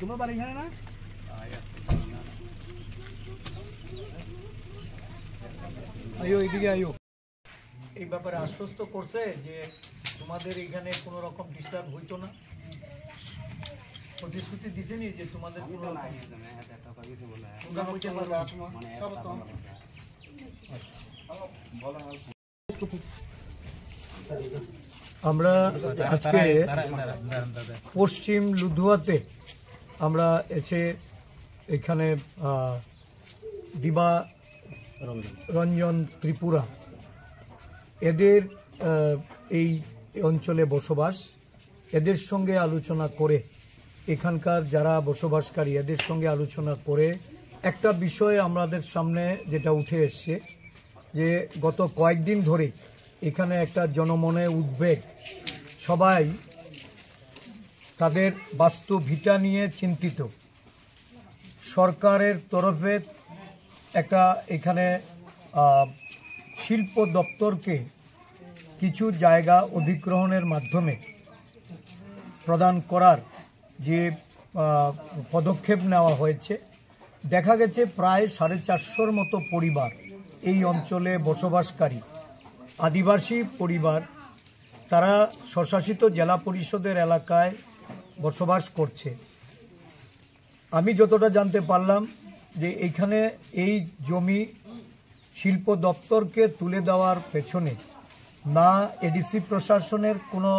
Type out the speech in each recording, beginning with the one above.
তোমার বাড়ি এখানে না? আইও এইদিকে আইও। এই ব্যাপারে আশ্বস্ত করছে যে তোমাদের এখানে কোনো রকম ডিস্টার্ব হইতো না, প্রতিশ্রুতি দিছেনি যে তোমাদের কোনো আমরা আজকে পশ্চিম লুধুয়াতে আমরা এসে এখানে দিবা রঞ্জন ত্রিপুরা এদের এই অঞ্চলে বসবাস, এদের সঙ্গে আলোচনা করে এখানকার যারা বসবাসকারী এদের সঙ্গে আলোচনা করে একটা বিষয় আমাদের সামনে যেটা উঠে এসছে যে গত কয়েকদিন ধরে এখানে একটা জনমনে উদ্বেগ, সবাই তাদের বাস্তু ভিটা নিয়ে চিন্তিত। সরকারের তরফে একটা এখানে শিল্প দপ্তরকে কিছু জায়গা অধিগ্রহণের মাধ্যমে প্রদান করার যে পদক্ষেপ নেওয়া হয়েছে, দেখা গেছে প্রায় 450-র মতো পরিবার এই অঞ্চলে বসবাসকারী আদিবাসী পরিবার, তারা স্বশাসিত জেলা পরিষদের এলাকায় বসবাস করছে। আমি যতটা জানতে পারলাম যে এখানে এই জমি শিল্প দপ্তরকে তুলে দেওয়ার পেছনে না এডিসি প্রশাসনের কোনো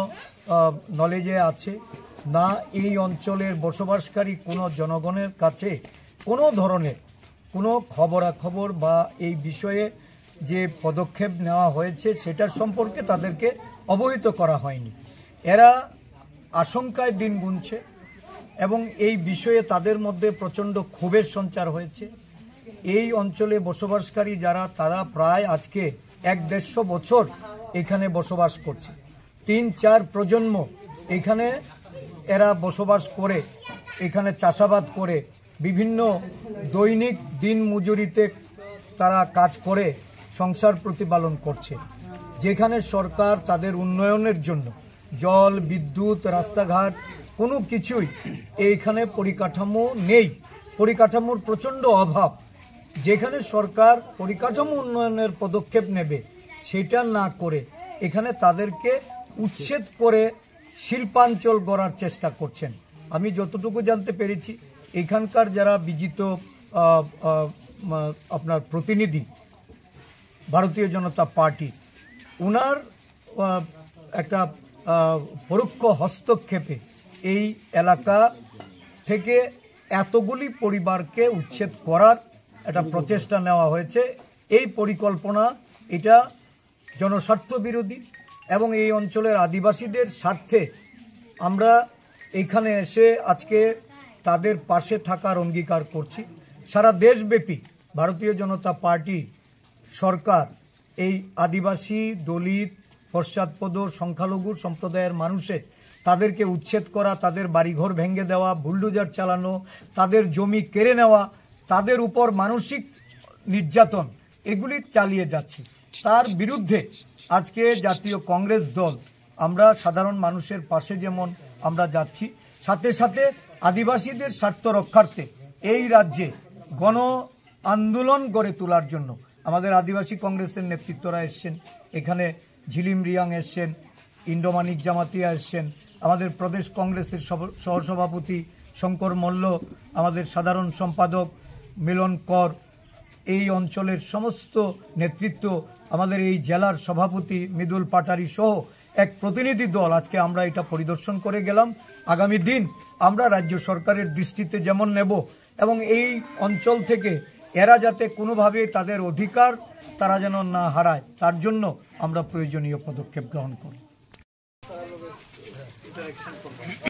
নলেজে আছে, না এই অঞ্চলের বসবাসকারী কোনো জনগণের কাছে কোনো ধরনের কোনো খবরাখবর বা এই বিষয়ে যে পদক্ষেপ নেওয়া হয়েছে সেটার সম্পর্কে তাদেরকে অবহিত করা হয়নি। এরা আশঙ্কায় দিন গুনছে এবং এই বিষয়ে তাদের মধ্যে প্রচণ্ড ক্ষোভের সঞ্চার হয়েছে। এই অঞ্চলে বসবাসকারী যারা, তারা প্রায় আজকে 150 বছর এখানে বসবাস করছে, 3-4 প্রজন্ম এখানে এরা বসবাস করে, এখানে চাষাবাদ করে বিভিন্ন দৈনিক দিন মজুরিতে তারা কাজ করে সংসার প্রতিপালন করছে। যেখানে সরকার তাদের উন্নয়নের জন্য জল, বিদ্যুৎ, রাস্তাঘাট কোনো কিছুই এইখানে পরিকাঠামো নেই, পরিকাঠামোর প্রচণ্ড অভাব। যেখানে সরকার পরিকাঠামো উন্নয়নের পদক্ষেপ নেবে সেটা না করে এখানে তাদেরকে উচ্ছেদ করে শিল্পাঞ্চল গড়ার চেষ্টা করছেন। আমি যতটুকু জানতে পেরেছি এখানকার যারা বিজিত আপনার প্রতিনিধি ভারতীয় জনতা পার্টি, উনার একটা পরোক্ষ হস্তক্ষেপে এই এলাকা থেকে এতগুলি পরিবারকে উচ্ছেদ করার একটা প্রচেষ্টা নেওয়া হয়েছে। এই পরিকল্পনা এটা জনস্বার্থ বিরোধী এবং এই অঞ্চলের আদিবাসীদের স্বার্থে আমরা এখানে এসে আজকে তাদের পাশে থাকার অঙ্গীকার করছি। সারা দেশব্যাপী ভারতীয় জনতা পার্টি সরকার এই আদিবাসী, দলিত, পশ্চাৎপদ, সংখ্যালঘু সম্প্রদায়ের মানুষের তাদেরকে উচ্ছেদ করা, তাদের বাড়িঘর ভেঙে দেওয়া, বুলডোজার চালানো, তাদের জমি কেড়ে নেওয়া, তাদের উপর মানসিক নির্যাতন এগুলি চালিয়ে যাচ্ছে। তার বিরুদ্ধে আজকে জাতীয় কংগ্রেস দল আমরা সাধারণ মানুষের পাশে যেমন আমরা যাচ্ছি, সাথে সাথে আদিবাসীদের স্বার্থ রক্ষার্থে এই রাজ্যে গণ আন্দোলন গড়ে তোলার জন্য আমাদের আদিবাসী কংগ্রেসের নেতৃত্বরা এসছেন, এখানে ঝিলিম রিয়াং এসছেন, ইন্ডোমানিক জামাতিয়া এসছেন, আমাদের প্রদেশ কংগ্রেসের সহসভাপতি শঙ্কর মল্ল, আমাদের সাধারণ সম্পাদক মিলন কর, এই অঞ্চলের সমস্ত নেতৃত্ব, আমাদের এই জেলার সভাপতি মৃদুল পাটারি সহ এক প্রতিনিধি দল আজকে আমরা এটা পরিদর্শন করে গেলাম। আগামী দিন আমরা রাজ্য সরকারের দৃষ্টিতে যেমন নেব এবং এই অঞ্চল থেকে এরা যাতে কোনোভাবে তাদের অধিকার তারা যেন না হারায় তার জন্য আমরা প্রয়োজনীয় পদক্ষেপ গ্রহণ করি।